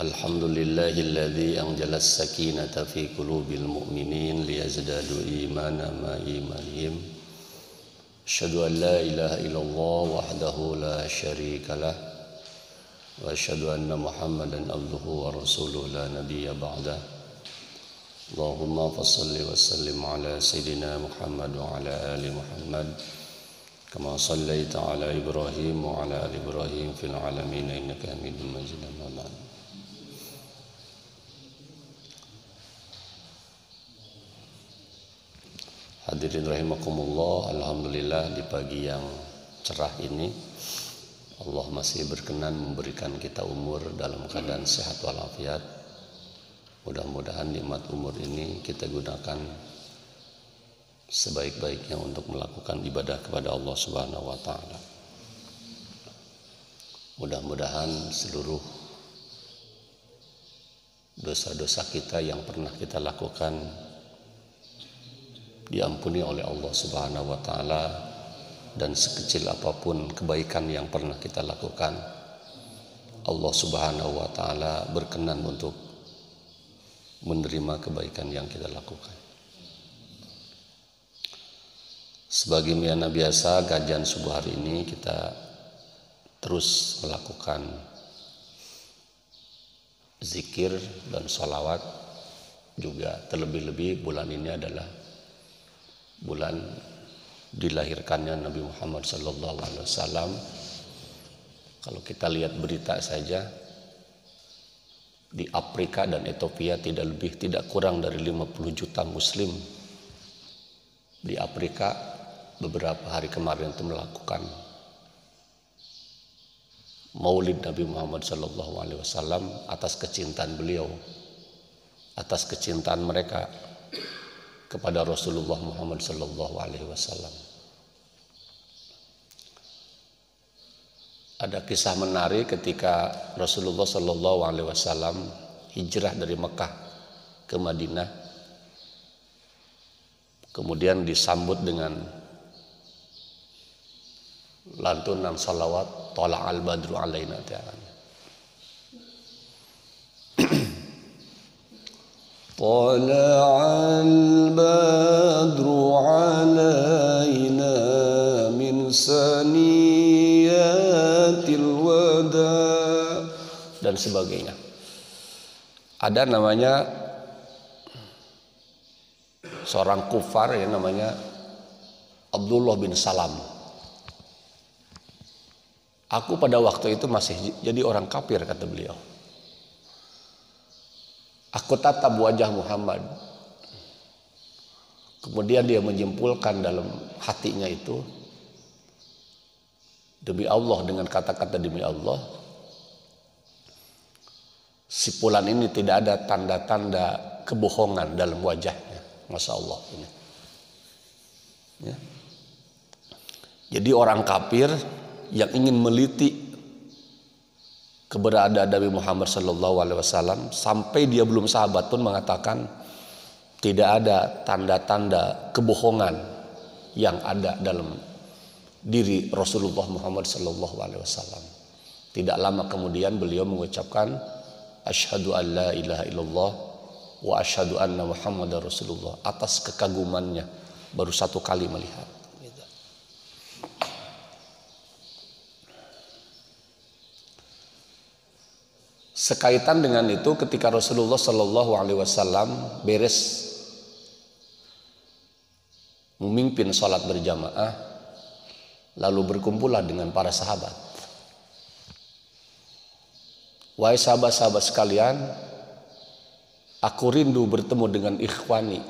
Alhamdulillahilladzi anzala as-sakinata fi qulubil mu'minin liyazdadu imanan ma imanihim. Asyhadu an la ilaha illallah wahdahu la syarikalah wa asyhadu anna Muhammadan abduhu wa rasuluhu la nabiyya ba'dah. Allahumma fassalli wa sallim ala sayyidina Muhammad wa ala ali Muhammad kama sallaita ala Ibrahim wa ala ali Ibrahim fil alamin innaka Hamidum Majid. Amma ba'd. Hadirin rahimakumullah, alhamdulillah di pagi yang cerah ini Allah masih berkenan memberikan kita umur dalam keadaan sehat walafiat. Mudah-mudahan nikmat umur ini kita gunakan sebaik-baiknya untuk melakukan ibadah kepada Allah Subhanahu wa taala. Mudah-mudahan seluruh dosa-dosa kita yang pernah kita lakukan diampuni oleh Allah Subhanahu wa taala, dan sekecil apapun kebaikan yang pernah kita lakukan, Allah Subhanahu wa taala berkenan untuk menerima kebaikan yang kita lakukan. Sebagaimana biasa kajian subuh hari ini kita terus melakukan zikir dan sholawat, juga terlebih-lebih bulan ini adalah bulan dilahirkannya Nabi Muhammad SAW. Kalau kita lihat berita saja, di Afrika dan Ethiopia tidak kurang dari 50 juta muslim di Afrika beberapa hari kemarin itu melakukan Maulid Nabi Muhammad SAW atas kecintaan beliau, atas kecintaan mereka kepada Rasulullah Muhammad SAW. Ada kisah menarik ketika Rasulullah SAW hijrah dari Mekah ke Madinah, kemudian disambut dengan lantunan salawat Thala'al badru alaina ta'ala. Thala'al badru alaina min saniyatil wada, dan sebagainya. Ada namanya seorang kufar yang namanya Abdullah bin Salam. Aku pada waktu itu masih jadi orang kafir, kata beliau. Aku tatap wajah Muhammad. Kemudian dia menyimpulkan dalam hatinya itu, demi Allah, dengan kata-kata demi Allah, si fulan ini tidak ada tanda-tanda kebohongan dalam wajahnya. Masya Allah ini. Ya. Jadi orang kafir yang ingin meliti keberadaan Nabi Muhammad SAW, sampai dia belum sahabat pun mengatakan tidak ada tanda-tanda kebohongan yang ada dalam diri Rasulullah Muhammad SAW. Tidak lama kemudian beliau mengucapkan asyhadu an la ilaha illallah wa asyhadu anna Muhammadar Rasulullah. Atas kekagumannya baru satu kali melihat. Sekaitan dengan itu, ketika Rasulullah SAW beres memimpin sholat berjamaah, lalu berkumpullah dengan para sahabat. Wahai sahabat-sahabat sekalian, aku rindu bertemu dengan ikhwani,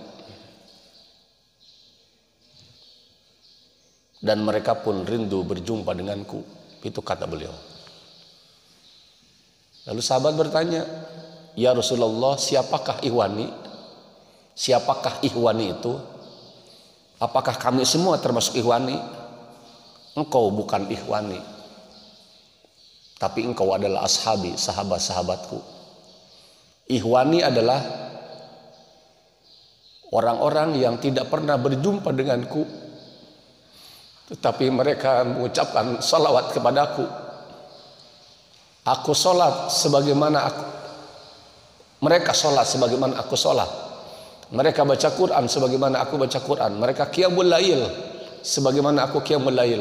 dan mereka pun rindu berjumpa denganku. Itu kata beliau. Lalu sahabat bertanya, ya Rasulullah, siapakah ikhwani? Siapakah ikhwani itu? Apakah kami semua termasuk ikhwani? Engkau bukan ikhwani, tapi engkau adalah ashabi, sahabat-sahabatku. Ikhwani adalah orang-orang yang tidak pernah berjumpa denganku, tetapi mereka mengucapkan salawat kepadaku. Aku sholat sebagaimana Mereka sholat sebagaimana aku sholat. Mereka baca Quran sebagaimana aku baca Quran. Mereka qiyamul lail sebagaimana aku qiyamul lail.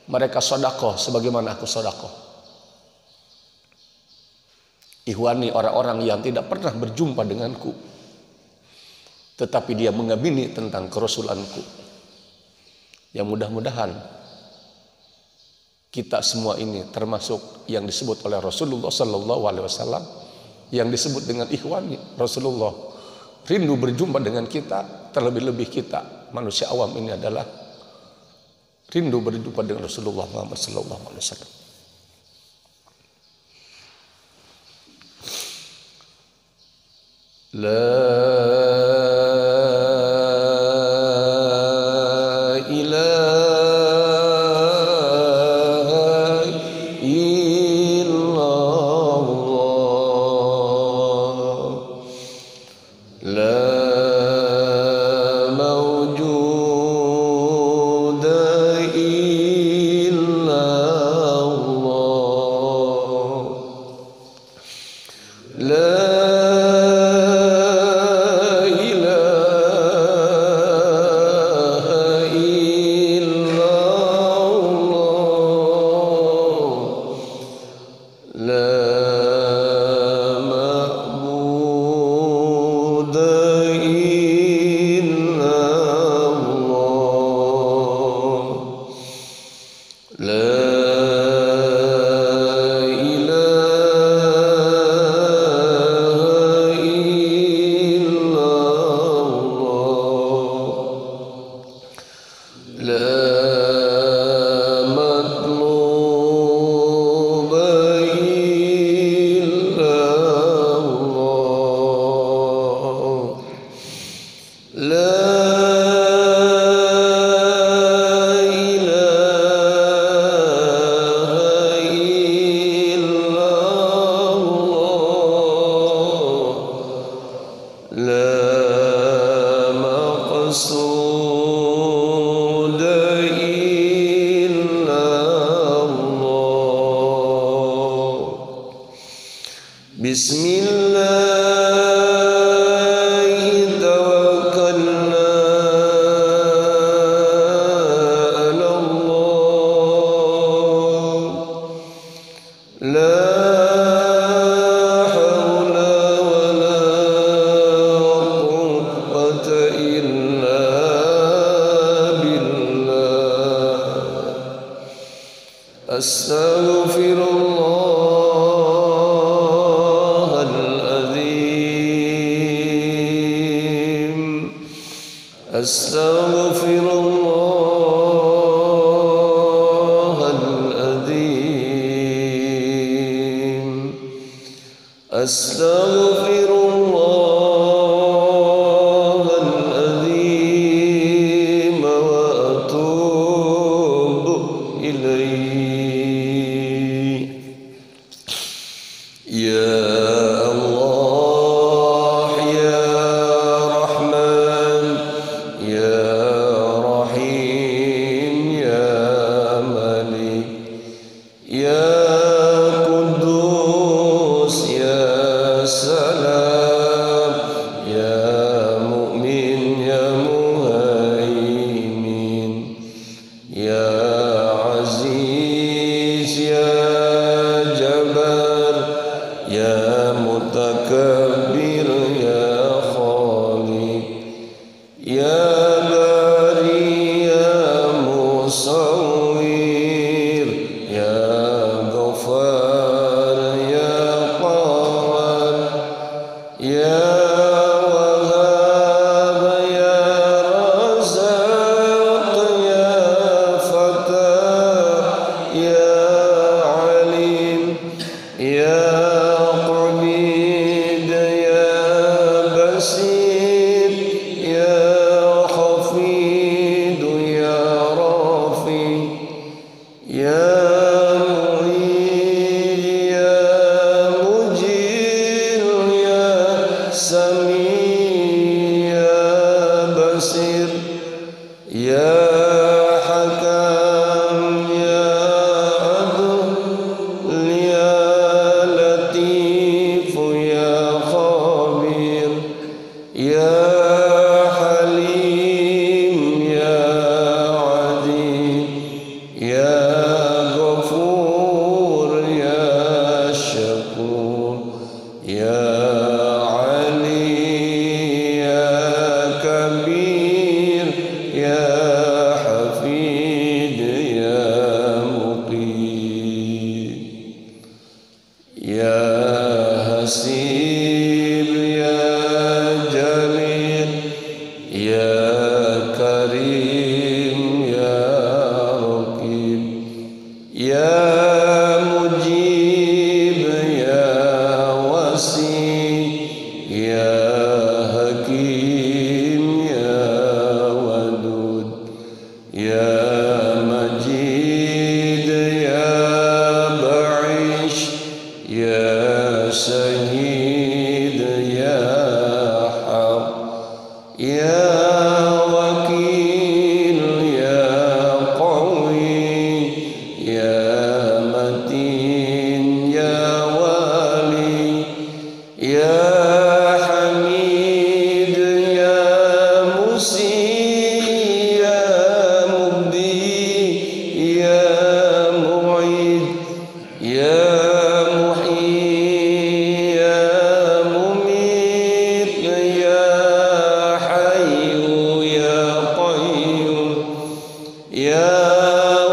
Mereka sedekah sebagaimana aku sedekah. Ikhwani, orang-orang yang tidak pernah berjumpa denganku, tetapi dia mengamini tentang kerasulanku. Yang mudah-mudahan kita semua ini termasuk yang disebut oleh Rasulullah Sallallahu Alaihi Wasallam, yang disebut dengan ikhwani Rasulullah, rindu berjumpa dengan kita. Terlebih-lebih kita manusia awam ini adalah rindu berjumpa dengan Rasulullah Muhammad Sallallahu Alaihi Wasallam. Ya Kudus, Ya Halim ya Adil ya Ghafur ya Syakur ya Ali ya Kabir ya Hafid ya Muqim ya Hasib ya Jalil ya Karim ya Raqib ya Mujib ya Wasi ya Hakim ya Wadud ya Majid ya Ba'ish ya Syahid ya Haq ya Wakil ya Qawi ya Matin ya Wali ya Hamid ya Musi ya Mubdi ya Mu'id ya Muhyi ya Mumit ya Hayyu ya Qayyum ya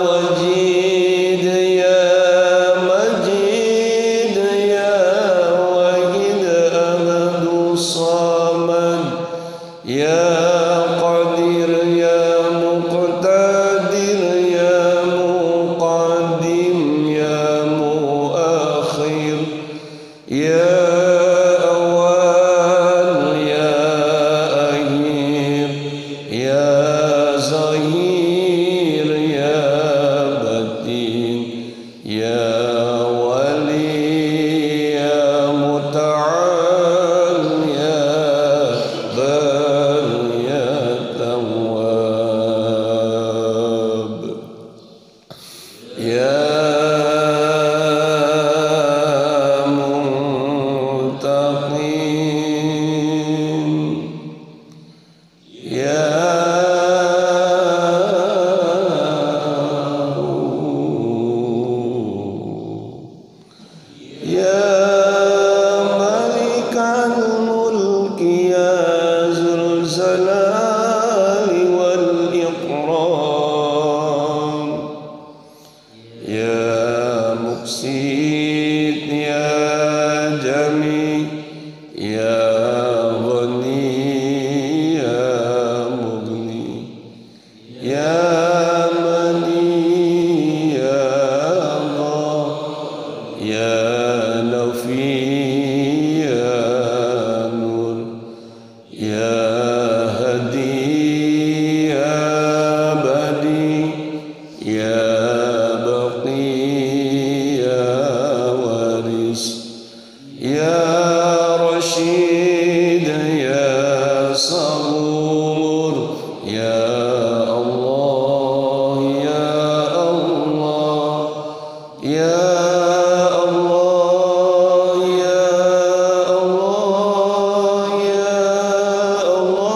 Wajid ya Majid ya Wahid Ahadu Samad ya Qadir ya Muqtadir ya Muqaddim ya Muakhir ya Awal ya Akhir ya Zahir ya Batin ya Wali ya Muta'al ya Bar ya Tawwab ya Muntaqim ya Malikal Mulk ya Zul Jalali wal Ikram ya Muqsit ya Jami ya Ghani ya Mughni ya Mani ya Allah ya Nafi ya Nur ya Hadi ya Badi ya Baqi ya Waris ya Rashid ya Sabur ya Allah ya Allah ya Allah ya Allah ya Allah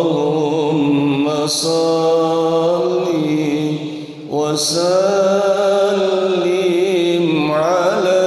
Allahumma salli wa sallim ala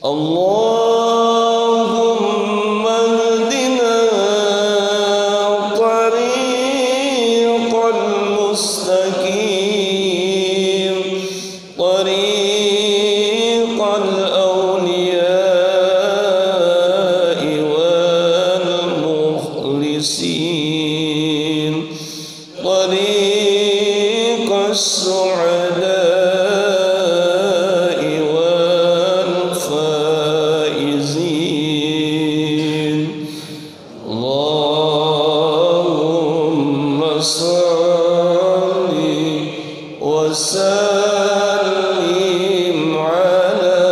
اللهم اهدنا طريق المستقيم طريق الأولياء والمخلصين طريق السعداء والفائزين اللهم صل وسلم على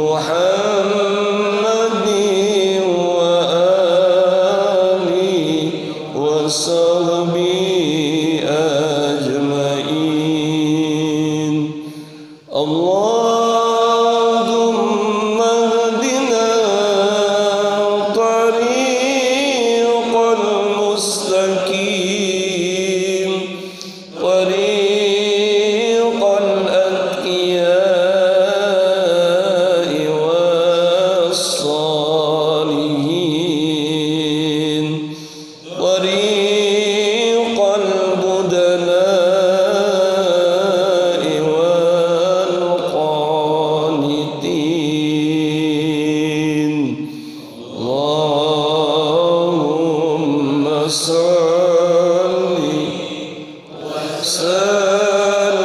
محمد وآله وصحبه أجمعين اللهم اهدنا طريق المستقيم طريق الأتقياء والصالحين طريق البدلاء والقانتين اللهم صل وسلم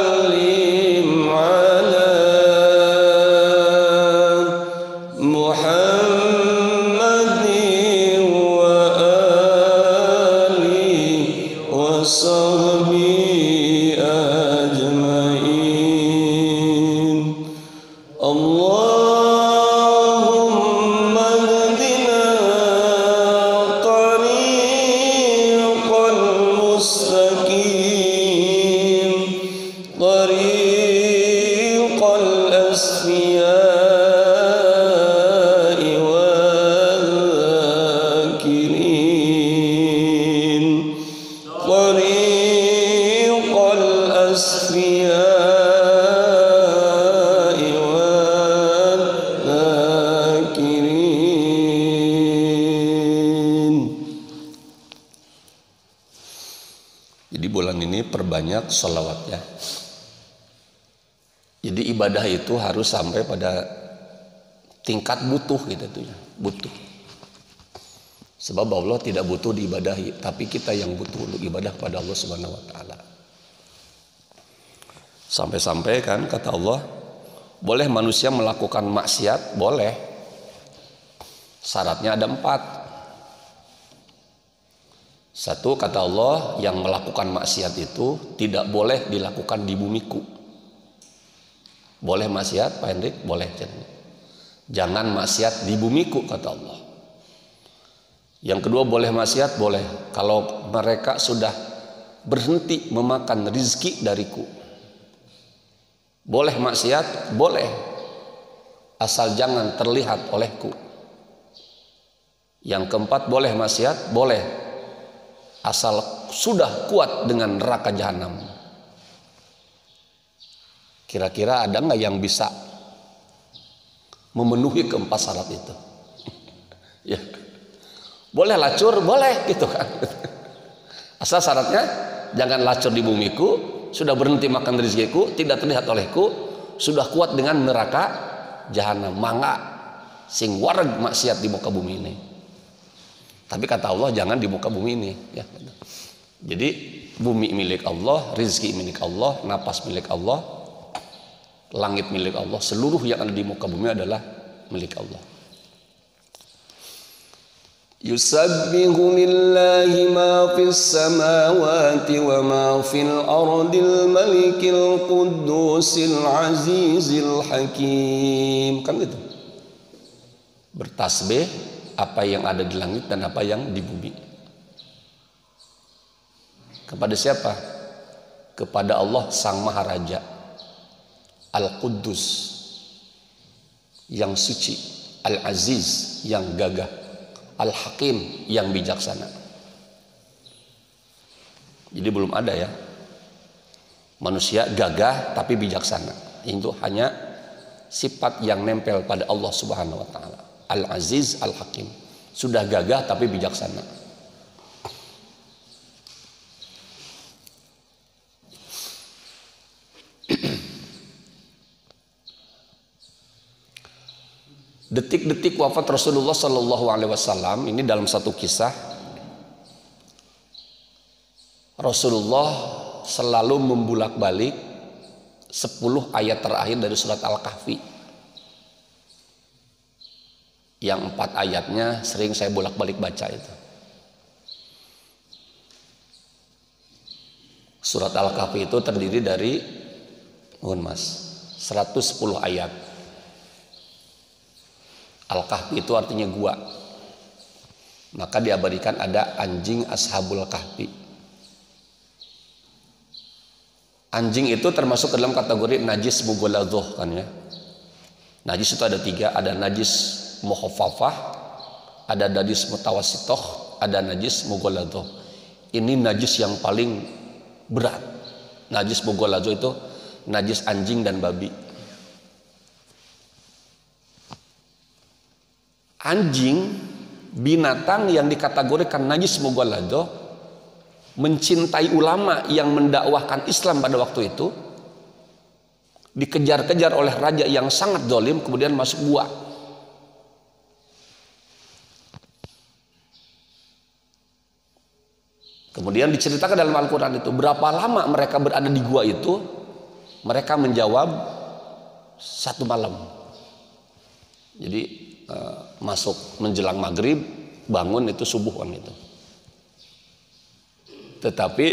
على محمد وآله وصحبه أجمعين اللهم اهدنا طريق المستقيم طريق الأسفياء والذاكرين طريق الأسفياء والذاكرين. Jadi bulan ini perbanyak sholawatnya. Jadi ibadah itu harus sampai pada tingkat butuh gitu tuh ya, butuh. Sebab Allah tidak butuh diibadahi, tapi kita yang butuh untuk ibadah pada Allah Subhanahu wa taala. Sampai-sampai kan kata Allah, boleh manusia melakukan maksiat, boleh. Syaratnya ada 4. Satu, kata Allah, yang melakukan maksiat itu tidak boleh dilakukan di bumiku. Boleh maksiat, Pak Hendrik? Boleh. Jangan maksiat di bumiku, kata Allah. Yang kedua, boleh maksiat, boleh. Kalau mereka sudah berhenti memakan rizki dariku. Boleh maksiat, boleh. Asal jangan terlihat olehku. Yang keempat, boleh maksiat, boleh. Asal sudah kuat dengan neraka jahanam. Kira-kira ada nggak yang bisa memenuhi keempat syarat itu? Ya, boleh lacur, boleh gitu kan. Asal syaratnya jangan lacur di bumiku, sudah berhenti makan rezekiku, tidak terlihat olehku, sudah kuat dengan neraka jahanam. Mangga sing wareg maksiat di muka bumi ini. Tapi kata Allah jangan di muka bumi ini ya. Jadi bumi milik Allah, rezeki milik Allah, napas milik Allah, langit milik Allah, seluruh yang ada di muka bumi adalah milik Allah. Yusabbihu lillahi ma fis samawati wa ma fil ardil malikil quddusil azizil hakim. Kan gitu. Bertasbih apa yang ada di langit dan apa yang di bumi. Kepada siapa? Kepada Allah Sang Maharaja, Al-Quddus yang suci, Al-Aziz yang gagah, Al-Hakim yang bijaksana. Jadi belum ada ya manusia gagah tapi bijaksana. Itu hanya sifat yang nempel pada Allah Subhanahu wa taala. Al-Aziz, Al-Hakim. Sudah gagah tapi bijaksana. Detik-detik wafat Rasulullah Sallallahu Alaihi Wasallam ini dalam satu kisah, Rasulullah selalu membulak-balik 10 ayat terakhir dari surat Al-Kahfi. Yang 4 ayatnya sering saya bolak-balik baca itu. Surat Al-Kahfi itu terdiri dari 110 ayat. Al-Kahfi itu artinya gua. Maka diabadikan ada anjing Ashabul Kahfi. Anjing itu termasuk ke dalam kategori najis mughalladhah kan ya. Najis itu ada 3, ada najis mukhaffafah, ada najis mutawassithah, ada najis mughalladhah. Ini najis yang paling berat. Najis mughalladhah itu najis anjing dan babi. Anjing, binatang yang dikategorikan najis mughalladhah, mencintai ulama yang mendakwahkan Islam pada waktu itu, dikejar-kejar oleh raja yang sangat zalim, kemudian masuk gua. Kemudian diceritakan dalam Al-Quran itu berapa lama mereka berada di gua itu. Mereka menjawab 1 malam. Jadi masuk menjelang maghrib, bangun itu subuhan itu. Tetapi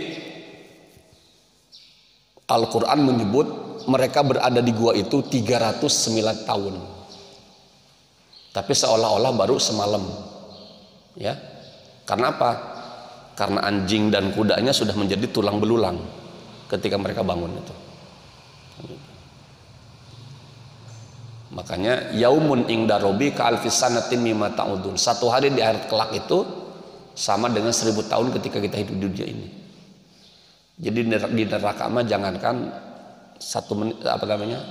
Al-Quran menyebut mereka berada di gua itu 309 tahun. Tapi seolah-olah baru semalam. Ya. Karena apa? Karena anjing dan kudanya sudah menjadi tulang belulang ketika mereka bangun itu. Makanya yaumun inda robbi ka alfis sanatin mimma ta'udun. 1 hari di akhirat kelak itu sama dengan 1000 tahun ketika kita hidup di dunia ini. Jadi di neraka mah jangankan 1 menit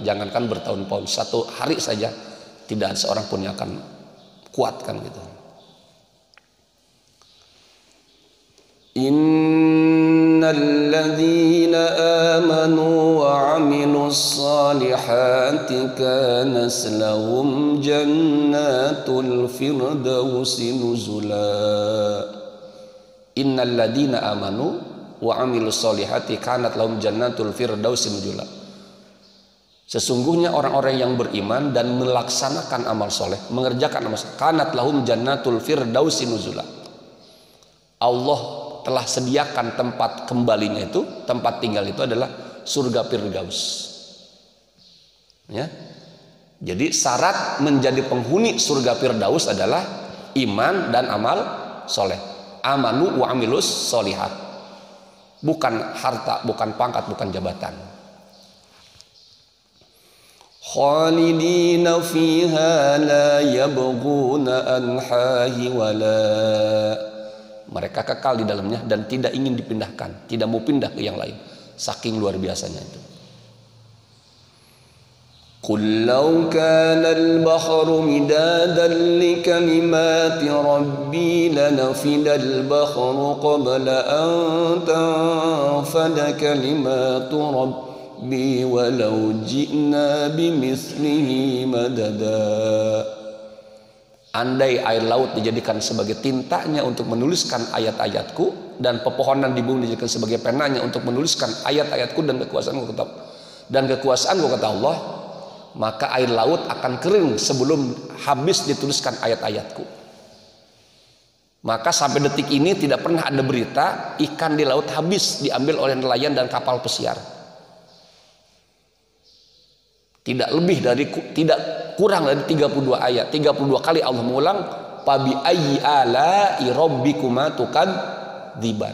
jangankan bertahun-tahun, 1 hari saja tidak ada seorang pun yang akan kuatkan gitu. Innal ladzina amanu wa 'amilus solihati kanas lahum jannatul firdausi nuzula. Innal ladzina amanu wa 'amilus solihati kanat lahum jannatul firdausi nuzula. Sesungguhnya orang-orang yang beriman dan melaksanakan amal soleh, mengerjakan amal soleh, kanat lahum jannatul firdausi nuzula. Allah telah sediakan tempat kembalinya itu, tempat tinggal itu adalah surga Firdaus. Ya. Jadi syarat menjadi penghuni surga Firdaus adalah iman dan amal soleh. Amanu wa amilus solihat. Bukan harta, bukan pangkat, bukan jabatan. Khalidina fiha la yabghuna anhahi wala. Mereka kekal di dalamnya dan tidak ingin dipindahkan, tidak mau pindah ke yang lain. Saking luar biasanya itu. Qul law kana al-bahru midadan li kalimati rabbi lanafida al-bahru qabla an tanfada kalimatu rabbi walau ji'na bimithlihi madada. Andai air laut dijadikan sebagai tintanya untuk menuliskan ayat-ayatku, dan pepohonan di bumi dijadikan sebagai penanya untuk menuliskan ayat-ayatku dan kekuasaanku, kata Allah, maka air laut akan kering sebelum habis dituliskan ayat-ayatku. Maka sampai detik ini tidak pernah ada berita ikan di laut habis diambil oleh nelayan dan kapal pesiar. Tidak kurang dari 32 ayat, 32 kali Allah mengulang fabi ayyi ala'i rabbikuma tukadziban.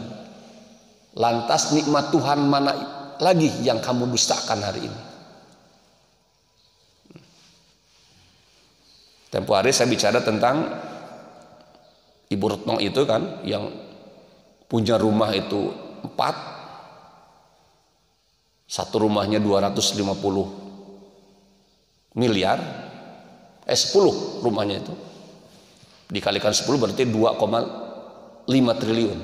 Lantas nikmat Tuhan mana lagi yang kamu dustakan hari ini? Tempo hari saya bicara tentang Ibu Retno itu kan, yang punya rumah itu 4, satu rumahnya 250 miliar, 10 rumahnya itu. Dikalikan 10 berarti 2,5 triliun.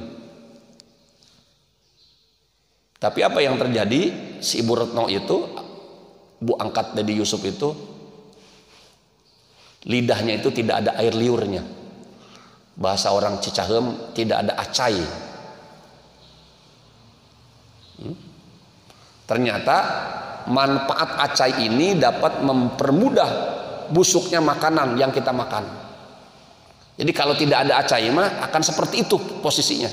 Tapi apa yang terjadi? Si Ibu Retno itu, bu angkat Dedi Yusuf itu, lidahnya itu tidak ada air liurnya. Bahasa orang Cicahem, tidak ada acai. Ternyata manfaat acai ini dapat mempermudah busuknya makanan yang kita makan. Jadi kalau tidak ada acai mah akan seperti itu posisinya.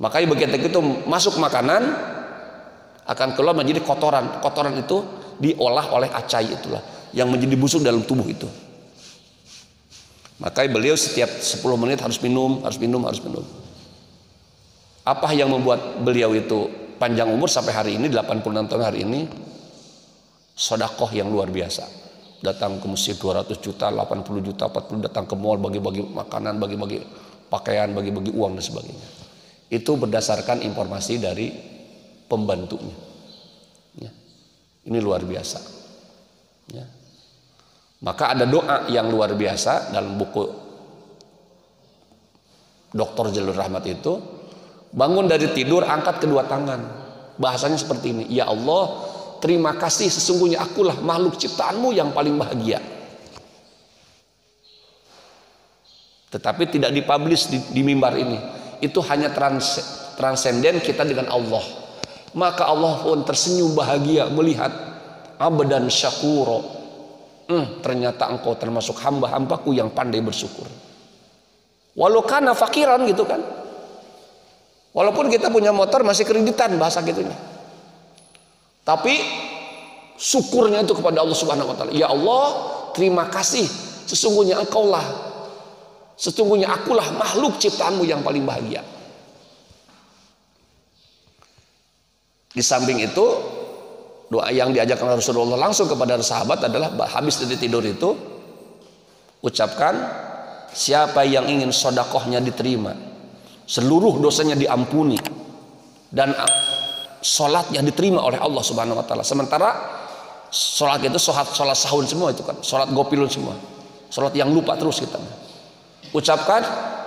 Makanya begitu itu masuk makanan akan keluar menjadi kotoran. Kotoran itu diolah oleh acai itulah yang menjadi busuk dalam tubuh itu. Makanya beliau setiap 10 menit harus minum. Apa yang membuat beliau itu panjang umur sampai hari ini, 86 tahun hari ini? Sodakoh yang luar biasa. Datang ke masjid 200 juta, 80 juta, 40 datang ke mall, bagi-bagi makanan, bagi-bagi pakaian, bagi-bagi uang dan sebagainya. Itu berdasarkan informasi dari pembantunya. Ya. Ini luar biasa. Ya. Maka ada doa yang luar biasa dalam buku Dr. Jalur Rahmat itu, bangun dari tidur angkat kedua tangan. Bahasanya seperti ini, ya Allah, terima kasih, sesungguhnya akulah makhluk ciptaanmu yang paling bahagia. Tetapi tidak dipublish di mimbar ini. Itu hanya transenden kita dengan Allah. Maka Allah pun tersenyum bahagia melihat abdan syakuro. Ternyata engkau termasuk hamba-hambaku yang pandai bersyukur. Walau kana fakiran gitu kan. Walaupun kita punya motor masih kreditan bahasa gitunya. Tapi syukurnya itu kepada Allah Subhanahu wa taala. Ya Allah, terima kasih. Sesungguhnya akulah makhluk ciptaanmu yang paling bahagia. Di samping itu, doa yang diajarkan Rasulullah langsung kepada sahabat adalah habis dari tidur itu, ucapkan, siapa yang ingin sodakohnya diterima, seluruh dosanya diampuni, dan sholatnya diterima oleh Allah Subhanahu wa taala. Sementara sholat itu sholat sahun semua itu kan, sholat gopilun semua, sholat yang lupa terus kita. Ucapkan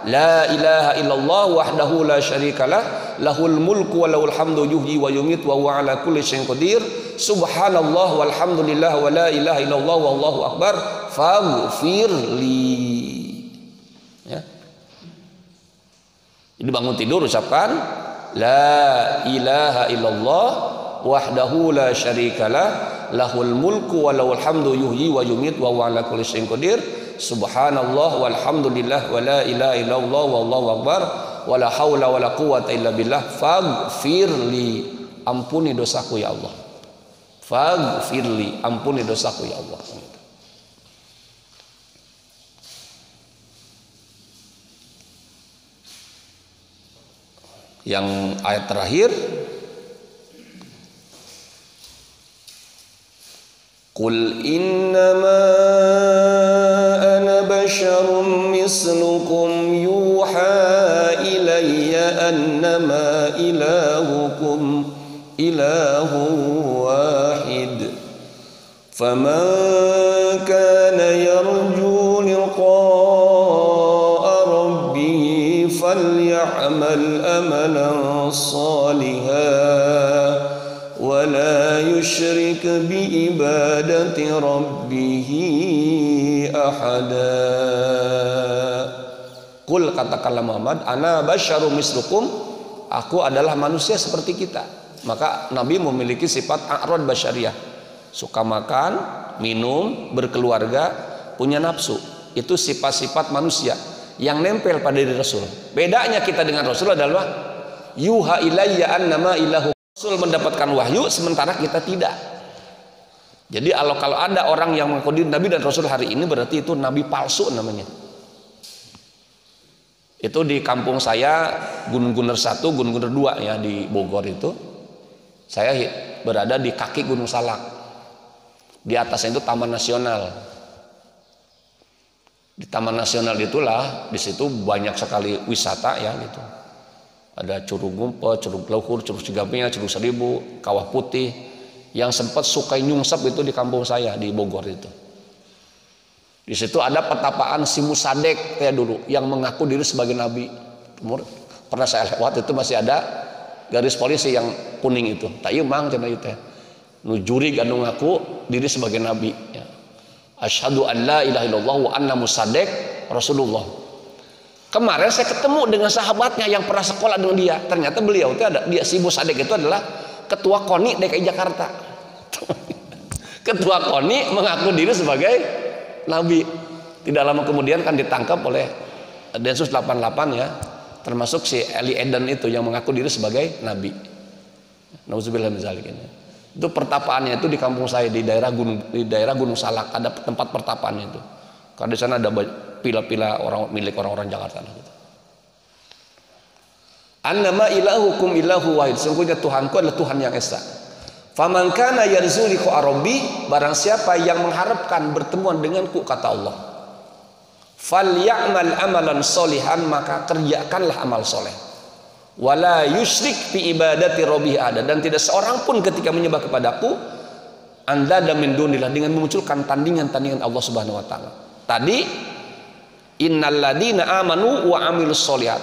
la ilaha illallah wahdahu la syarikalah lahul mulku wa lahul hamdu yuhyi wa yumit wa huwa ala kulli syai'in qadir subhanallah walhamdulillah wa la ilaha illallah wallahu akbar faghfirli. Ya. Jadi bangun tidur ucapkan la ilaha illallah wahdahu la syarikalah lahul mulku wa lahul hamdu yuhyi wa yumit wa huwa ala kulli syai'in qadir subhanallah walhamdulillah wa la ilaha illallah wallahu akbar wa la haula wa la quwata illa billah faghfirli, ampuni dosaku ya Allah. Faghfirli, ampuni dosaku ya Allah. Yang ayat terakhir, qul innama ana basyarum mislukum yuha ilayya annama ilahukum ilahun wahid faman kana yarju liqa'a rabbih falyamal amalan salihan wala yusyrik biibadati rabbih ahada. Qul, katakanlah Muhammad, ana basyarum mislukum, aku adalah manusia seperti kita. Maka Nabi memiliki sifat a'rad basyariyah, suka makan, minum, berkeluarga, punya nafsu. Itu sifat-sifat manusia yang nempel pada diri Rasul. Bedanya kita dengan Rasul adalah yuha ilayya annama ilahu. Rasul mendapatkan wahyu sementara kita tidak. Jadi kalau ada orang yang mengaku diri Nabi dan Rasul hari ini, berarti itu Nabi palsu namanya. Itu di kampung saya Gunung Guner 1, Gunung Guner 2 ya di Bogor itu. Saya berada di kaki Gunung Salak. Di atasnya itu Taman Nasional. Di Taman Nasional itulah, di situ banyak sekali wisata ya gitu. Ada Curug Ngumpet, Curug Luhur, Curug Cigapia, Curug Seribu, Kawah Putih. yang sempat Sukai Nyungsep itu di kampung saya di Bogor itu. Di situ ada petapaan si Musadek kayak dulu yang mengaku diri sebagai nabi. Pernah saya lewat itu masih ada garis polisi yang kuning itu. Tak mang cenah itu. Nu juri ganu ngaku diri sebagai nabi ya. Asyhadu an la ilaha illallah wa anna Musadek Rasulullah. Kemarin saya ketemu dengan sahabatnya yang pernah sekolah dengan dia. Ternyata beliau itu ada si Musadek itu adalah ketua KONI DKI Jakarta. Ketua KONI mengaku diri sebagai nabi. Tidak lama kemudian kan ditangkap oleh Densus 88 ya, termasuk si Eli Eden itu yang mengaku diri sebagai nabi. Nauzubillah min dzalik. Itu pertapaannya itu di kampung saya di daerah Gunung Salak, ada tempat pertapaannya itu. Karena di sana ada pila-pila orang milik orang-orang Jakarta gitu. Annama ilahukum ilahu wahid. Sungguhnya Tuhanku adalah Tuhan yang esa. Faman kana yarzu liqa rabbi, barang siapa yang mengharapkan bertemuan denganku kata Allah, falyamal amalan solihan, maka kerjakanlah amal soleh. Wala yusyrik fi ibadati rabbih ada, dan tidak seorang pun ketika menyembah kepadaku anda dan min dunillah, dengan memunculkan tandingan-tandingan Allah Subhanahu wa taala. Tadi innal ladina amanu wa amilus solihat,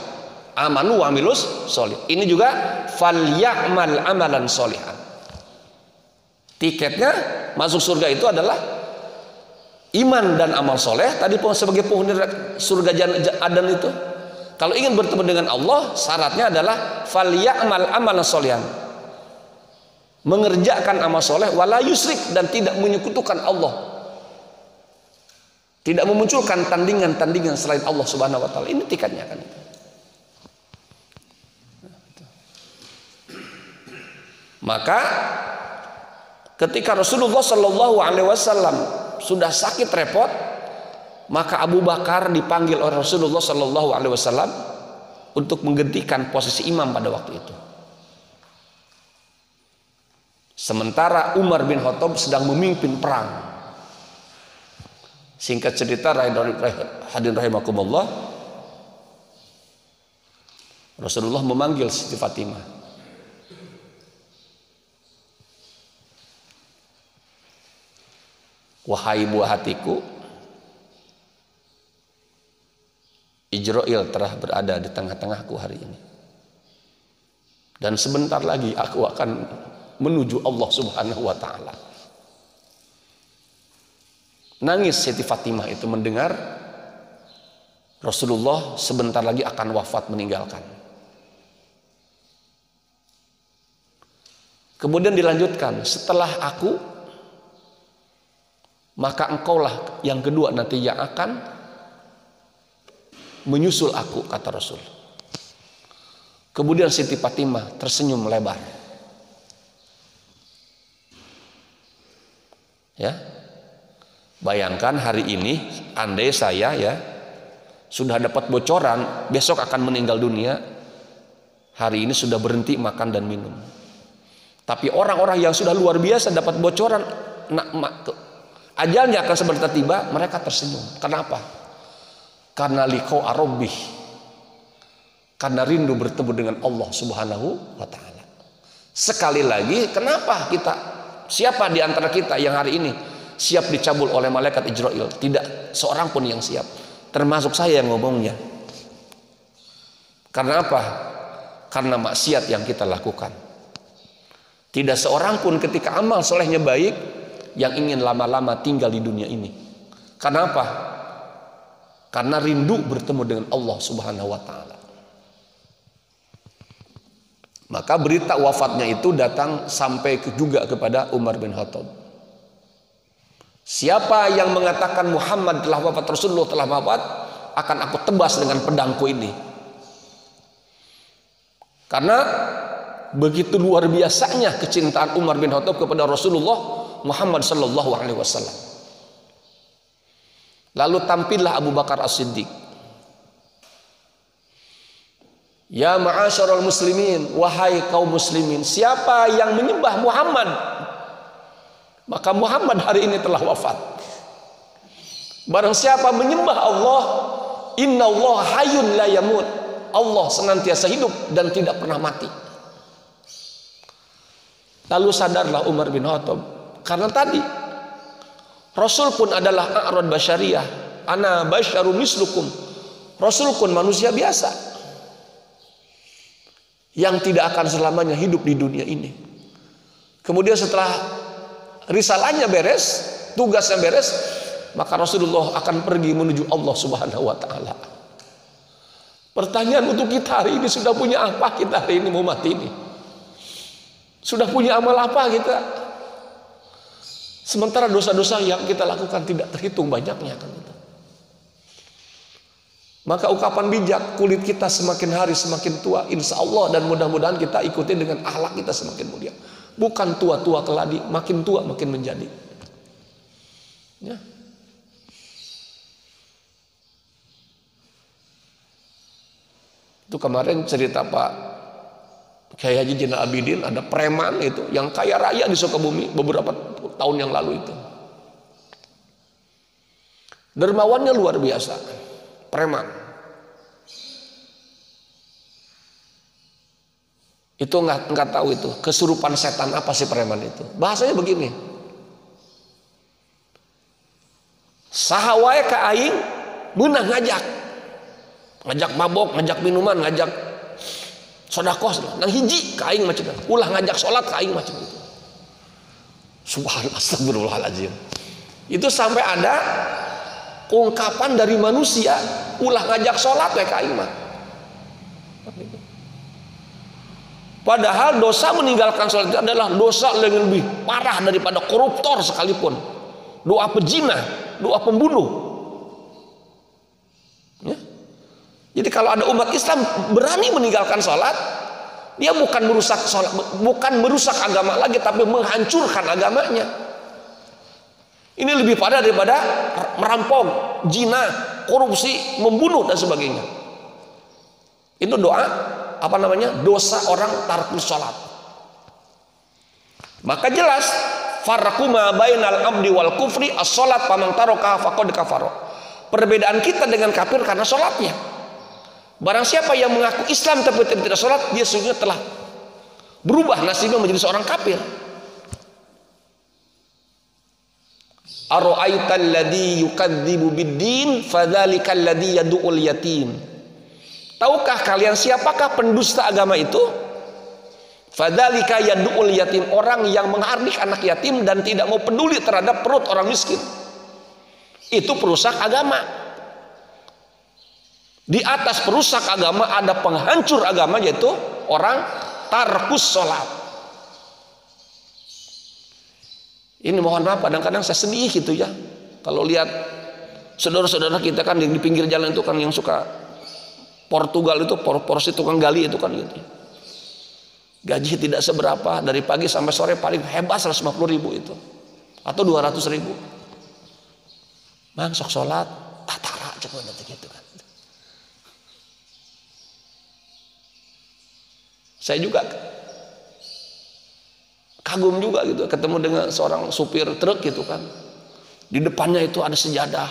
amanu wa amilus solih. Ini juga falyamal amalan solihan. Tiketnya masuk surga itu adalah iman dan amal soleh. Tadi sebagai penghuni surga Adan itu, kalau ingin bertemu dengan Allah, syaratnya adalah falyamal amalan solihan, mengerjakan amal soleh, wala yusrik, dan tidak menyekutukan Allah, tidak memunculkan tandingan-tandingan selain Allah Subhanahu wa taala. Ini tiketnya kan itu. Maka ketika Rasulullah Shallallahu Alaihi Wasallam sudah sakit repot, maka Abu Bakar dipanggil oleh Rasulullah Shallallahu Alaihi Wasallam untuk menggantikan posisi imam pada waktu itu. Sementara Umar bin Khattab sedang memimpin perang. Singkat cerita, hadirin rahimakumullah, Rasulullah memanggil Siti Fatimah. Wahai buah hatiku, Ijrail telah berada di tengah-tengahku hari ini, dan sebentar lagi aku akan menuju Allah Subhanahu wa taala. Nangis Siti Fatimah itu mendengar Rasulullah sebentar lagi akan wafat, meninggalkan. Kemudian dilanjutkan, setelah aku, maka engkaulah yang kedua nanti yang akan menyusul aku, kata Rasul. Kemudian Siti Fatimah tersenyum lebar. Ya, bayangkan hari ini, andai saya ya sudah dapat bocoran besok akan meninggal dunia, hari ini sudah berhenti makan dan minum. Tapi orang-orang yang sudah luar biasa dapat bocoran ajalnya akan sebentar tiba, mereka tersenyum. Kenapa? Karena liqa'a rabbih, karena rindu bertemu dengan Allah Subhanahu wa taala. Sekali lagi, kenapa siapa di antara kita yang hari ini siap dicabul oleh malaikat Ijrail? Tidak seorang pun yang siap, termasuk saya yang ngomongnya. Karena apa? Karena maksiat yang kita lakukan. Tidak seorang pun ketika amal solehnya baik yang ingin lama-lama tinggal di dunia ini. Karena apa? Karena rindu bertemu dengan Allah Subhanahu wa taala. Maka berita wafatnya itu datang sampai juga kepada Umar bin Khattab. Siapa yang mengatakan Muhammad telah wafat, Rasulullah telah wafat, akan aku tebas dengan pedangku ini. Karena begitu luar biasanya kecintaan Umar bin Khattab kepada Rasulullah Muhammad sallallahu alaihi wasallam. Lalu tampillah Abu Bakar As-Siddiq. Ya ma'asyiral muslimin, wahai kaum muslimin, siapa yang menyembah Muhammad, maka Muhammad hari ini telah wafat. Barang siapa menyembah Allah, inna Allah hayyun la yamut, Allah senantiasa hidup dan tidak pernah mati. Lalu sadarlah Umar bin Khattab, karena tadi Rasul pun adalah a'rad basyariyah, ana basyarum mislukum. Rasul pun manusia biasa yang tidak akan selamanya hidup di dunia ini. Kemudian setelah risalahnya beres, tugasnya beres, maka Rasulullah akan pergi menuju Allah Subhanahu wa taala. Pertanyaan untuk kita hari ini, sudah punya apa kita hari ini mau mati ini? Sudah punya amal apa kita? Sementara dosa-dosa yang kita lakukan tidak terhitung banyaknya kan kita. Maka ungkapan bijak, kulit kita semakin hari semakin tua, insya Allah, dan mudah-mudahan kita ikuti dengan akhlak kita semakin mulia. Bukan tua-tua keladi, makin tua makin menjadi. Ya. Itu kemarin cerita Pak Kiai Haji Zainal Abidin, ada preman itu yang kaya raya di Sukabumi beberapa tahun yang lalu itu. Dermawannya luar biasa, preman. Itu nggak tahu itu kesurupan setan apa sih preman itu. Bahasanya begini. Sahawae ka aing meunang ngajak mabok, ngajak minuman, ngajak sedekah nang hiji ka aing macam ulah ngajak salat ka aing macam itu. Subhanallah, astagfirullahaladzim. Itu sampai ada ungkapan dari manusia, ulah ngajak salat we ka aing mah. Padahal dosa meninggalkan salat itu adalah dosa yang lebih parah daripada koruptor sekalipun. Doa pejina, doa pembunuh. Ya. Jadi kalau ada umat Islam berani meninggalkan sholat, dia bukan merusak sholat, bukan merusak agama lagi, tapi menghancurkan agamanya. Ini lebih parah daripada merampok, zina, korupsi, membunuh dan sebagainya. Itu doa apa namanya? Dosa orang tarkus sholat. Maka jelas farqu ma bainal abdi wal kufri as-sholat faman taraka faqad kafara. Perbedaan kita dengan kafir karena sholatnya. Barang siapa yang mengaku Islam tapi tidak sholat, dia sesungguhnya telah berubah nasibnya menjadi seorang kafir. Ara'aital ladzi yukadzibu bid-din fadzalikal ladzi yad'ul yatim. Tahukah kalian siapakah pendusta agama itu? Fadzalika yad'ul yatim, orang yang menghardik anak yatim dan tidak mau peduli terhadap perut orang miskin. Itu perusak agama. Di atas perusak agama ada penghancur agama, yaitu orang tarkus sholat. Ini mohon maaf, kadang-kadang saya sedih gitu ya kalau lihat saudara-saudara kita kan yang di pinggir jalan itu kan yang suka Portugal itu, porsi tukang gali itu kan gitu. Gaji tidak seberapa, dari pagi sampai sore paling hebat 150.000 itu atau 200.000. Bang sok sholat tatara cukup gitu kan. Saya juga kagum juga gitu ketemu dengan seorang supir truk gitu kan. Di depannya itu ada sejadah.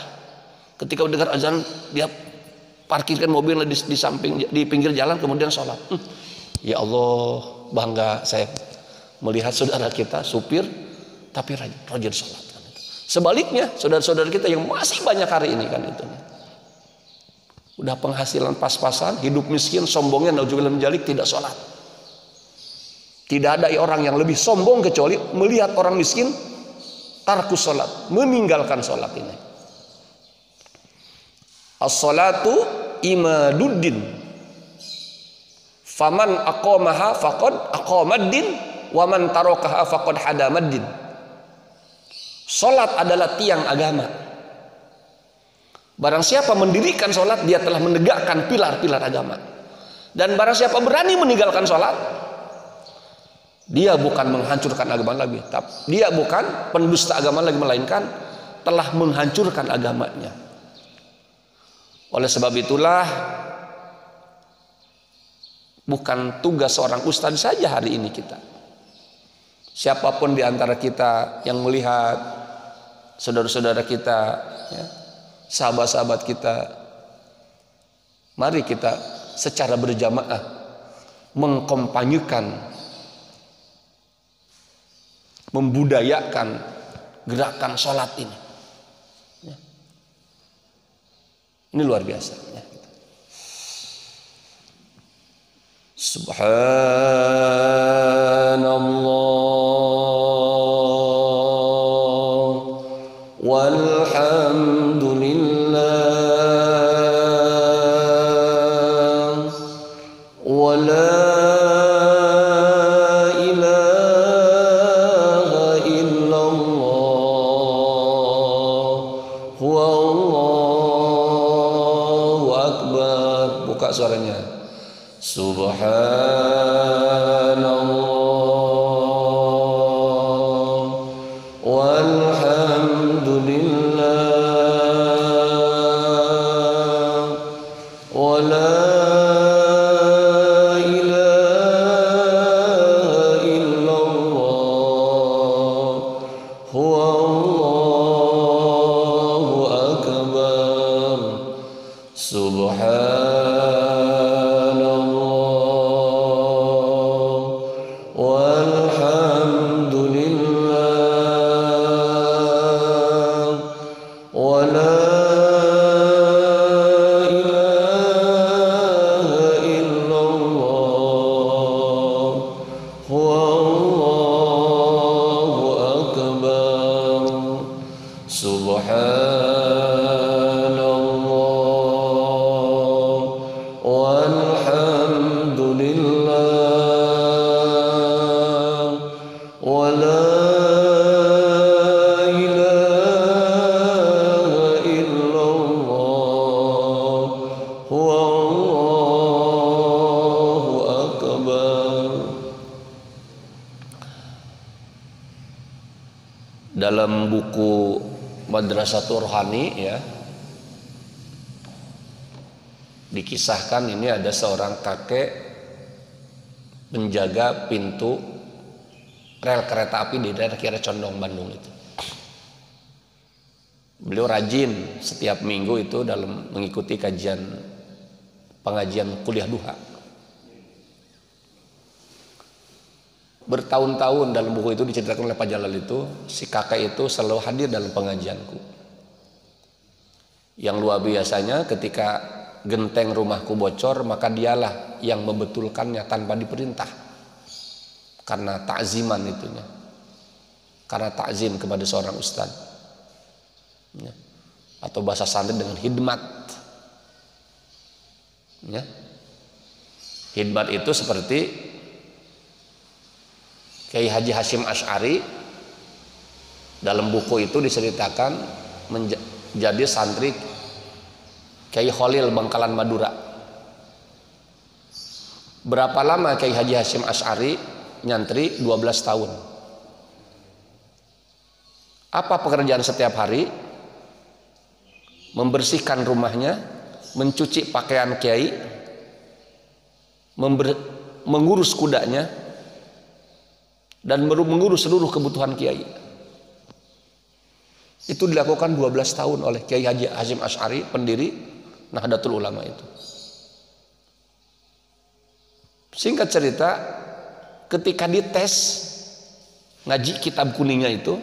Ketika mendengar azan dia parkirkan mobil di samping di pinggir jalan kemudian sholat. Ya Allah, bangga saya melihat saudara kita supir tapi rajin sholat kan. Sebaliknya saudara-saudara kita yang masih banyak hari ini kan itu. Udah penghasilan pas-pasan, hidup miskin, sombongnya naudzubillah min dzalik, tidak sholat. Tidak ada orang yang lebih sombong kecuali melihat orang miskin tarkus sholat, meninggalkan sholat ini. As-sholatu imaduddin. Faman aqamaha faqad aqamaddin wa man tarakaha faqad hadamaddin. Sholat adalah tiang agama. Barang siapa mendirikan sholat, dia telah menegakkan pilar-pilar agama. Dan barang siapa berani meninggalkan sholat, dia bukan menghancurkan agama lagi, tapi dia bukan pendusta agama lagi, melainkan telah menghancurkan agamanya. Oleh sebab itulah bukan tugas seorang ustadz saja hari ini kita. Siapapun di antara kita yang melihat saudara-saudara kita, ya, sahabat-sahabat kita, mari kita secara berjamaah mengkampanyekan membudayakan gerakan sholat ini. Ya. Ini luar biasa. Ya. Subhanallah walhamdulillah wa la ilaha illallah wallahu akbar. Buka suaranya. Subhanallah walhamdulillah wa la ilaha illallah wallahu akbar. Subhanallah dalam buku Madrasatul Rohani ya dikisahkan ini ada seorang kakek penjaga pintu rel kereta api di daerah Kiara Condong Bandung itu. Beliau rajin setiap minggu itu dalam mengikuti pengajian kuliah duha. Bertahun-tahun dalam buku itu diceritakan oleh Pak Jalal itu, si kakek itu selalu hadir dalam pengajianku. Yang luar biasanya ketika genteng rumahku bocor, maka dialah yang membetulkannya tanpa diperintah. Karena takziman itunya. Karena takzim kepada seorang ustadz. Ya. Atau bahasa santri dengan hidmat. Ya. Hidmat itu seperti Kiai Haji Hasyim Asy'ari dalam buku itu diceritakan menjadi santri Kiai Khalil Bangkalan Madura. Berapa lama Kiai Haji Hasyim Asy'ari nyantri? 12 tahun. Apa pekerjaan setiap hari? Membersihkan rumahnya, mencuci pakaian kiai, mengurus kudanya, dan mengurus seluruh kebutuhan kiai. Itu dilakukan 12 tahun oleh Kiai Haji Hasyim Asy'ari, pendiri Nahdlatul Ulama itu. Singkat cerita, ketika dites ngaji kitab kuningnya itu,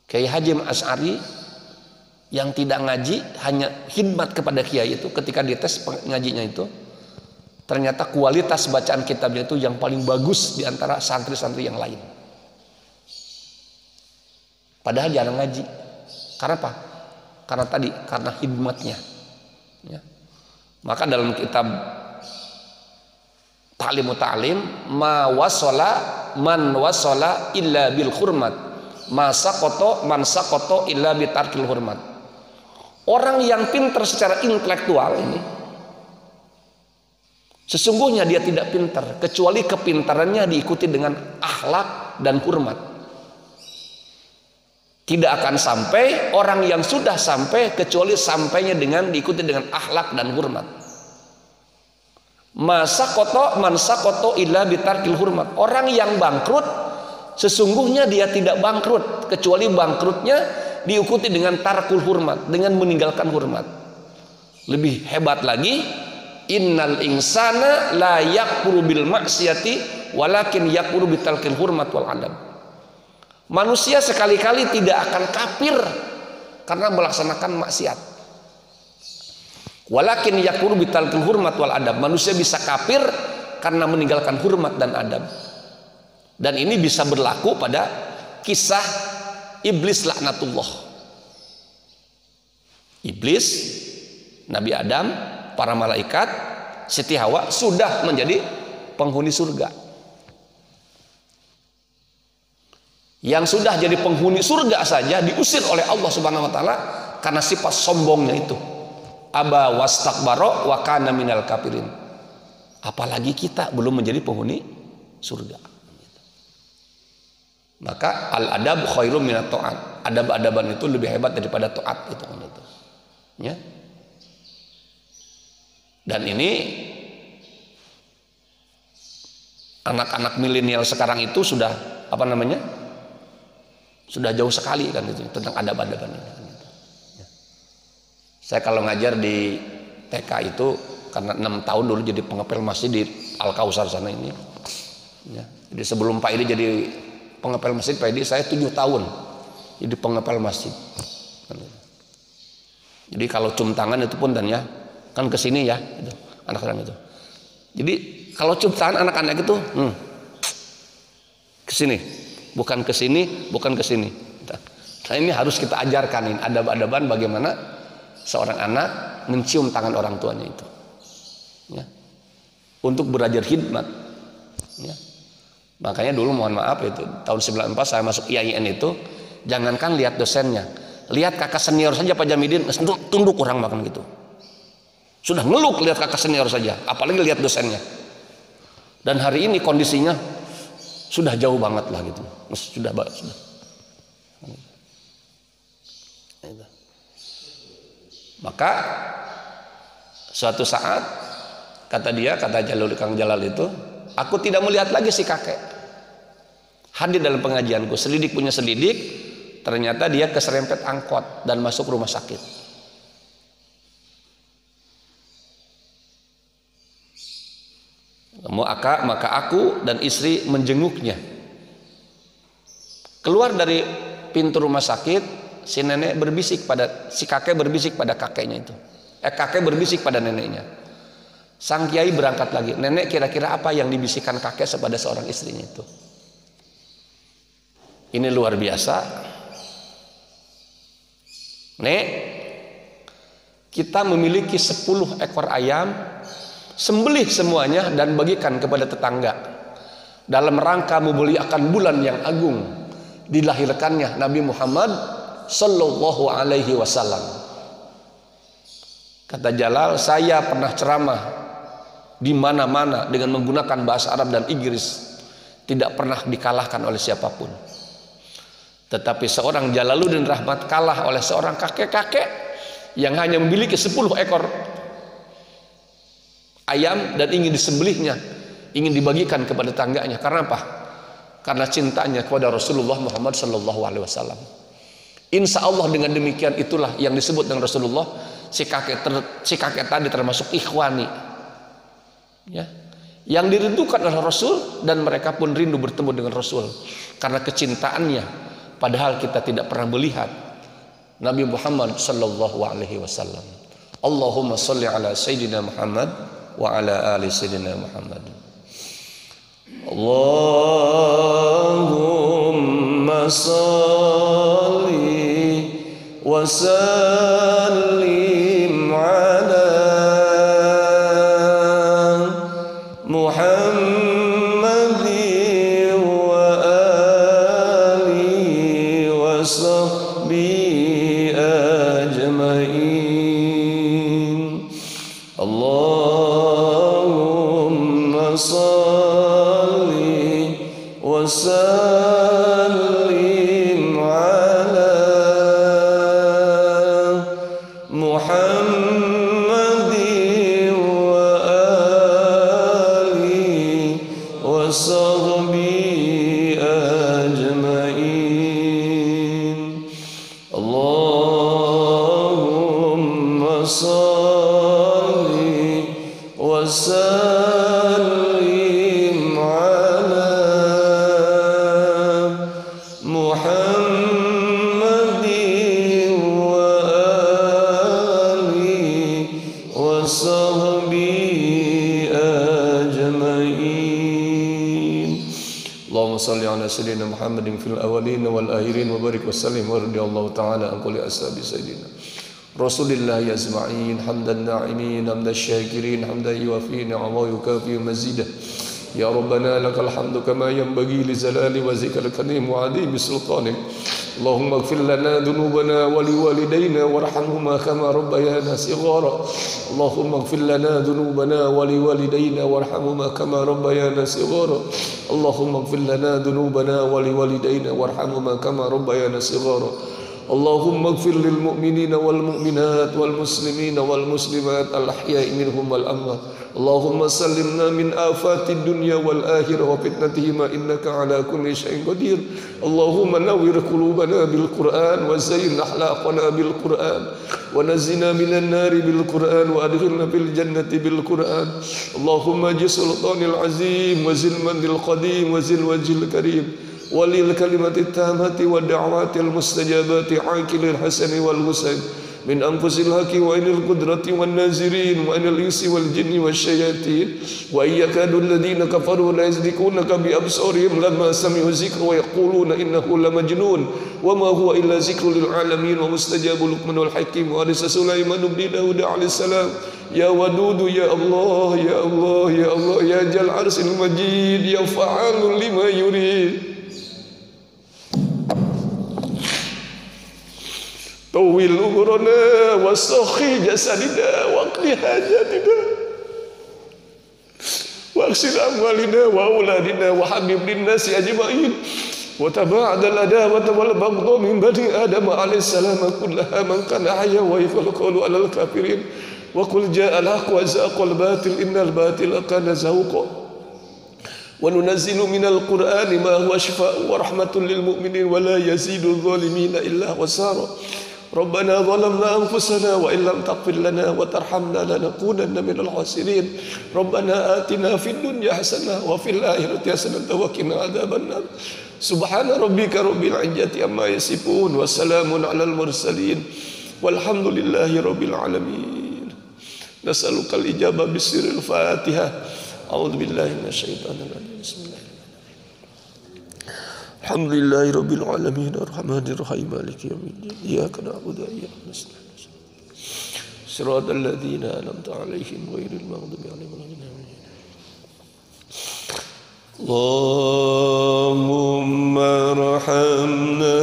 Kiai Hasyim Asy'ari yang tidak ngaji hanya khidmat kepada kiai itu, ketika dites ngajinya itu, ternyata kualitas bacaan kitabnya itu yang paling bagus di antara santri-santri yang lain. Padahal jarang ngaji. Karena apa? Karena hidmatnya. Ya. Maka dalam kitab Ta'limut Ta'lim, man wasala illa bil hurmat, man saqata illa bi tarkil hurmat. Orang yang pintar secara intelektual ini, sesungguhnya dia tidak pintar kecuali kepintarannya diikuti dengan akhlak dan hormat. Tidak akan sampai orang yang sudah sampai kecuali sampainya dengan diikuti dengan akhlak dan hormat. Man saqata illa bitarkil hormat. Orang yang bangkrut sesungguhnya dia tidak bangkrut kecuali bangkrutnya diikuti dengan tarkul hormat, dengan meninggalkan hormat. Lebih hebat lagi, Innal insana la yakfuru bil maksiati walakin yakfuru bitalqil hurmat wal adab. Manusia sekali-kali tidak akan kafir karena melaksanakan maksiat. Walakin yakfuru bitalqil hurmat wal adab. Manusia bisa kafir karena meninggalkan hormat dan adab. Dan ini bisa berlaku pada kisah iblis laknatullah. Iblis, Nabi Adam, para malaikat, Siti Hawa sudah menjadi penghuni surga. Yang sudah jadi penghuni surga saja diusir oleh Allah Subhanahu wa taala karena sifat sombongnya itu. Aba wastakbara wa kana minal kafirin. Apalagi kita belum menjadi penghuni surga. Maka al-adab khairum minat ta'at. Adab-adaban itu lebih hebat daripada taat itu kan itu. Ya. Dan ini anak-anak milenial sekarang itu sudah apa namanya? Sudah jauh sekali kan itu tentang adab-adaban ini. Ya. Saya kalau ngajar di TK itu karena 6 tahun dulu jadi pengepel masjid di Al-Kausar sana ini. Ya. Jadi sebelum Pak Idi jadi pengepel masjid, Pak Idi saya 7 tahun jadi pengepel masjid. Jadi kalau cium tangan itu pun dan ya kan ke sini ya itu, anak-anak itu. Jadi kalau cium tangan anak-anak itu ke sini, bukan ke sini, bukan ke sini. Nah, ini harus kita ajarkan ini adab-adaban bagaimana seorang anak mencium tangan orang tuanya itu. Ya. Untuk belajar khidmat. Ya. Makanya dulu mohon maaf itu tahun 94 saya masuk IAIN itu jangankan lihat dosennya, lihat kakak senior saja Pak Jamidin tunduk orang makan gitu. Sudah ngeluk lihat kakak senior saja, apalagi lihat dosennya. Dan hari ini kondisinya sudah jauh banget lah gitu. Sudah. Maka suatu saat kata Kang Jalal itu, aku tidak melihat lagi si kakek. Hadir dalam pengajianku, selidik punya selidik, ternyata dia keserempet angkot dan masuk rumah sakit. Maka aku dan istri menjenguknya. Keluar dari pintu rumah sakit, si kakek berbisik pada kakeknya itu. Kakek berbisik pada neneknya. Sang kiai berangkat lagi. Nenek, kira-kira apa yang dibisikkan kakek kepada seorang istrinya itu? Ini luar biasa. Nek, kita memiliki 10 ekor ayam, sembelih semuanya dan bagikan kepada tetangga dalam rangka memuliakan bulan yang agung dilahirkannya Nabi Muhammad sallallahu alaihi wasallam. Kata Jalal, saya pernah ceramah di mana-mana dengan menggunakan bahasa Arab dan Inggris, tidak pernah dikalahkan oleh siapapun. Tetapi seorang Jalaluddin Rahmat kalah oleh seorang kakek-kakek yang hanya memiliki 10 ekor ayam dan ingin disembelihnya, ingin dibagikan kepada tangganya. Karena apa? Karena cintanya kepada Rasulullah Muhammad sallallahu alaihi wasallam. Insya Allah dengan demikian itulah yang disebut dengan Rasulullah, si kakek tadi termasuk ikhwani, ya, yang dirindukan oleh Rasul, dan mereka pun rindu bertemu dengan Rasul karena kecintaannya. Padahal kita tidak pernah melihat Nabi Muhammad sallallahu alaihi wasallam. Allahumma sholli ala sayyidina Muhammad wa ala ali sayyidina Muhammad. Allahumma sholli wa sallim ala Muhammadin wa ali wa sahbihi ajmain. Allahumma sholli wa sallim ala Muhammadin wa ali wa sahbihi ajmain. Allah محمد وآله وصحبه أجمعين اللهم صل على سيدنا محمد في الأولين والآخرين وبارك وسلم ورضي الله تعالى عن كل أصحاب سيدنا رسول الله أجمعين حمد الناعمين حمد الشاكرين حمدا يوافي نعمه ويكافئ مزيده يا ربنا لك الحمد كما ينبغي لجلال وجهك الكريم وعظيم سلطانك اللهم اغفر لنا ذنوبنا ولوالدينا وارحمهما كما ربيانا صغارا اللهم اغفر لنا ذنوبنا ولوالدينا وارحمهما كما ربيانا صغارا اللهم اغفر لنا ذنوبنا ولوالدينا وارحمهما كما ربيانا صغارا اللهم اغفر للمؤمنين والمؤمنات والمسلمين والمسلمات الأحياء منهم والأموات اللهم سلمنا من آفات الدنيا والآخرة وفتنتهما إنك على كل شيء قدير اللهم نور قلوبنا بالقرآن وزين أخلاقنا بالقرآن ونزنا من النار بالقرآن وأدخلنا في الجنة بالقرآن اللهم اجعل سلطان العظيم وزل من القديم وزل وجه الكريم وللكلمة التامة والدعوات المستجابات عاقل الحسن والحسين من أنفس الحق وإن القدرة والنازرين وإن الإنس والجن والشياطين وإن يكاد الذين كفروا ليزلقونك بأبصارهم لما سمعوا الذكر ويقولون إنه لمجنون وما هو إلا ذكر للعالمين ومستجاب لقمان الحكيم وارث سليمان بن داود عليه السلام يا ودود يا الله يا الله يا الله يا ذا العرش المجيد يا فعال لما يريد طويل أمرنا وصخي جسدنا واقضي حاجاتنا واغسل أموالنا وأولادنا وحبب للناس أجمعين وتباعد العداوة والبغضاء من بني آدم عليه السلام كلها من كان حيا ويفعل القول على الكافرين وقل جاء الحق وزهق الباطل إن الباطل كان زهوقا وننزل من القرآن ما هو شفاء ورحمة للمؤمنين ولا يزيد الظالمين إلا خسارا ربنا ظلمنا أنفسنا وإن لم تغفر لنا وترحمنا لنكونن من الخاسرين ربنا آتنا في الدنيا حسنة وفي الآخرة حسنة وقنا عذاب النار سبحان ربك رب العزة عما يصفون وسلام على المرسلين والحمد لله رب العالمين نسألك الإجابة بسر الفاتحة أعوذ بالله من الشيطان الرجيم بسم الله الحمد لله رب العالمين الرحمن الرحيم مالك يوم الدين إياك نعبد وإياك نستعين صراط الذين أنعمت عليهم غير المغضوب عليهم ولا الضالين اللهم ارحمنا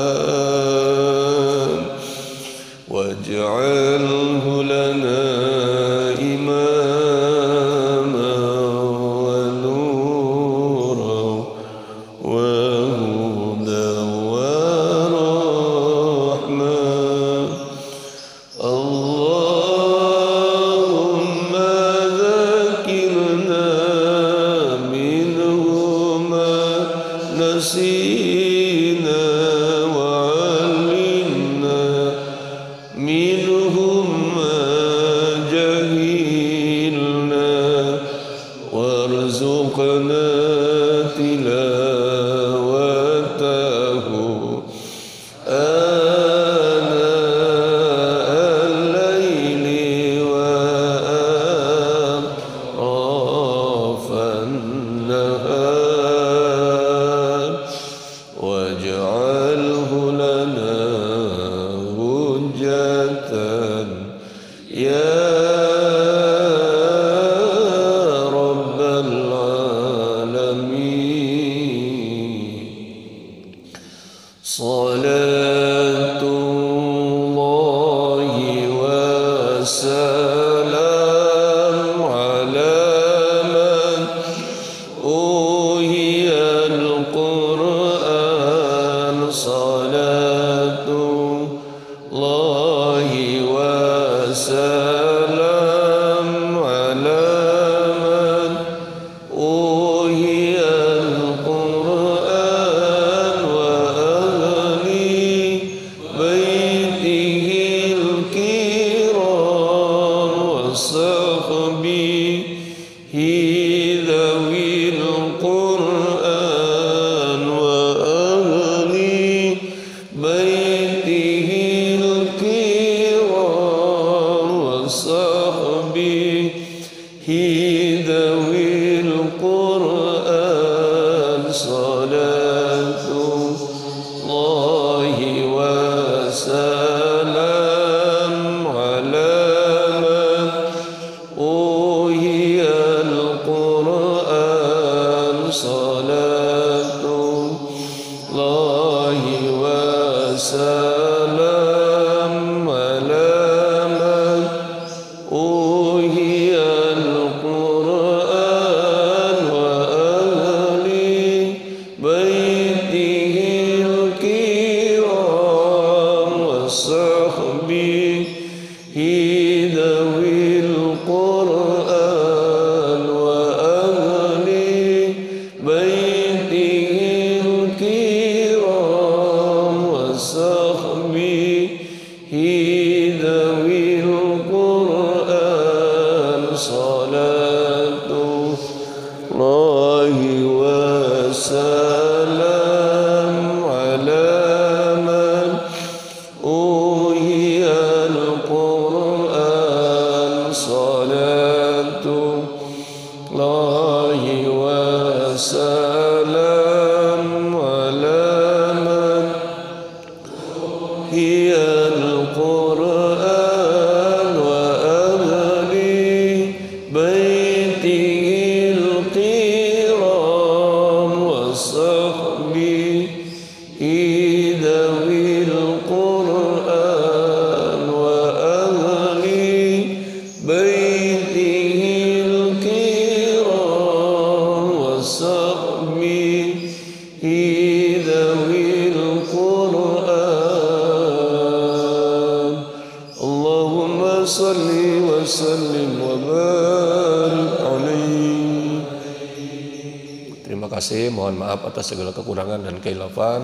بالقرآن واجعله لنا الله وسلام على من أوحي القرآن صلاة الله وسلام على من أوحي القرآن وأهل بيته الكرام وصحبه ذوي القرآن وأهل بيته الكرام وصحبه ذوي القرآن صلاة الله وسلام على من أوحي القرآن صلاة الله وسلام على من أوحي القرآن وأهل بيته الكرام وصحبه ذوي القرآن وأهل بيته الكرام وصحبه ذوي القرآن اللهم صل وسلم وبارك عليه. Terima kasih, mohon maaf atas segala kekurangan dan kekhilafan.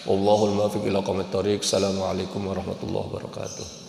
Wallahul muwaffiq ila aqwamit thoriq. Assalamualaikum warahmatullahi wabarakatuh.